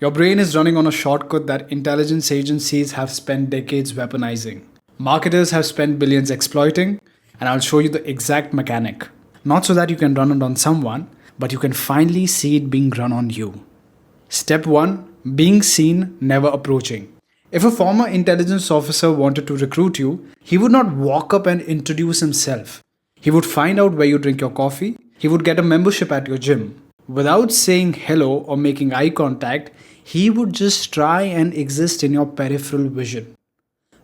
Your brain is running on a shortcut that intelligence agencies have spent decades weaponizing. Marketers have spent billions exploiting, and I'll show you the exact mechanic. Not so that you can run it on someone, but you can finally see it being run on you. Step 1. Being seen, never approaching. If a former intelligence officer wanted to recruit you, he would not walk up and introduce himself. He would find out where you drink your coffee. He would get a membership at your gym. Without saying hello or making eye contact, he would just try and exist in your peripheral vision.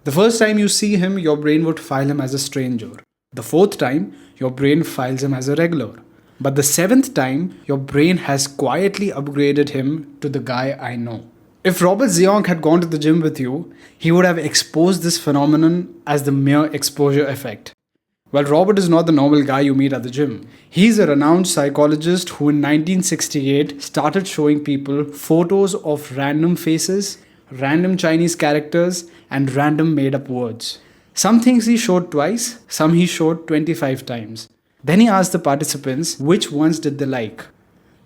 The first time you see him, your brain would file him as a stranger. The fourth time, your brain files him as a regular. But the seventh time, your brain has quietly upgraded him to the guy I know. If Robert Zajonc had gone to the gym with you, he would have exposed this phenomenon as the mere exposure effect. Well, Robert is not the normal guy you meet at the gym. He's a renowned psychologist who in 1968 started showing people photos of random faces, random Chinese characters, and random made-up words. Some things he showed twice, some he showed 25 times. Then he asked the participants which ones did they like.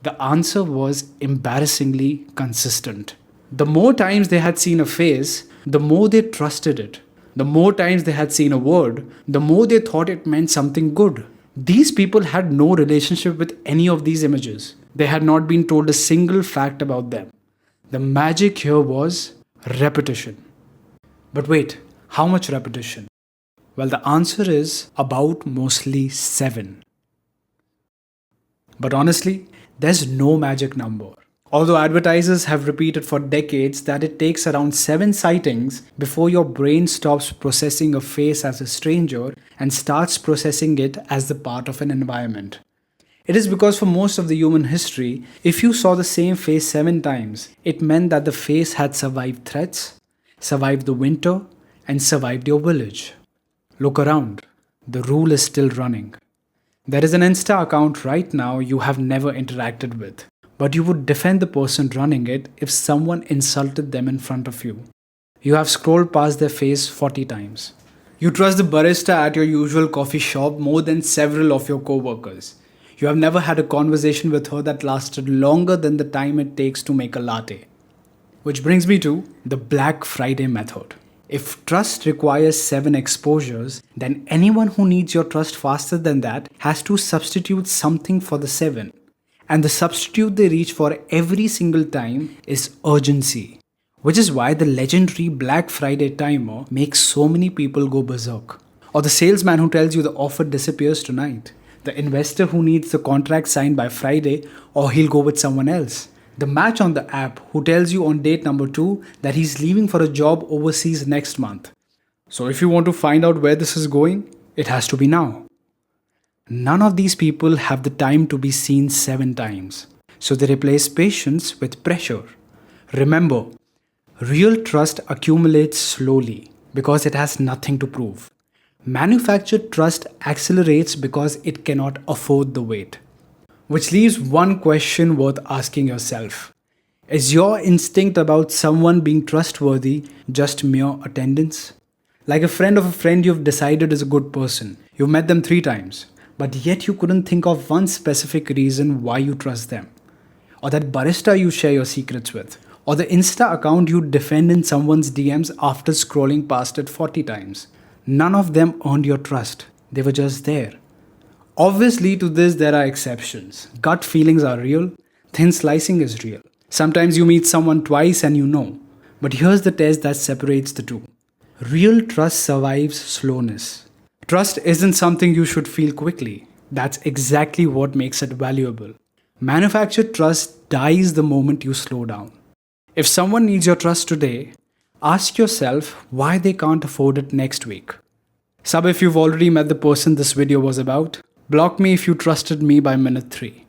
The answer was embarrassingly consistent. The more times they had seen a face, the more they trusted it. The more times they had seen a word, the more they thought it meant something good. These people had no relationship with any of these images. They had not been told a single fact about them. The magic here was repetition. But wait, how much repetition? Well, the answer is about mostly 7. But honestly, there's no magic number. Although advertisers have repeated for decades that it takes around 7 sightings before your brain stops processing a face as a stranger and starts processing it as the part of an environment. It is because for most of the human history, if you saw the same face 7 times, it meant that the face had survived threats, survived the winter, and survived your village. Look around. The rule is still running. There is an Insta account right now you have never interacted with, but you would defend the person running it if someone insulted them in front of you. You have scrolled past their face 40 times. You trust the barista at your usual coffee shop more than several of your co-workers. You have never had a conversation with her that lasted longer than the time it takes to make a latte. Which brings me to the Black Friday method. If trust requires 7 exposures, then anyone who needs your trust faster than that has to substitute something for the 7. And the substitute they reach for every single time is urgency. Which is why the legendary Black Friday timer makes so many people go berserk. Or the salesman who tells you the offer disappears tonight. The investor who needs the contract signed by Friday or he'll go with someone else. The match on the app who tells you on date number 2 that he's leaving for a job overseas next month. So if you want to find out where this is going, it has to be now. None of these people have the time to be seen 7 times. So they replace patience with pressure. Remember, real trust accumulates slowly because it has nothing to prove. Manufactured trust accelerates because it cannot afford the wait. Which leaves one question worth asking yourself. Is your instinct about someone being trustworthy just mere attendance? Like a friend of a friend you've decided is a good person. You've met them 3 times, but yet you couldn't think of one specific reason why you trust them. Or that barista you share your secrets with. Or the Insta account you defend in someone's DMs after scrolling past it 40 times. None of them earned your trust. They were just there. Obviously, to this there are exceptions. Gut feelings are real. Thin slicing is real. Sometimes you meet someone twice and you know. But here's the test that separates the two. Real trust survives slowness. Trust isn't something you should feel quickly. That's exactly what makes it valuable. Manufactured trust dies the moment you slow down. If someone needs your trust today, ask yourself why they can't afford it next week. Sub if you've already met the person this video was about. Block me if you trusted me by minute 3.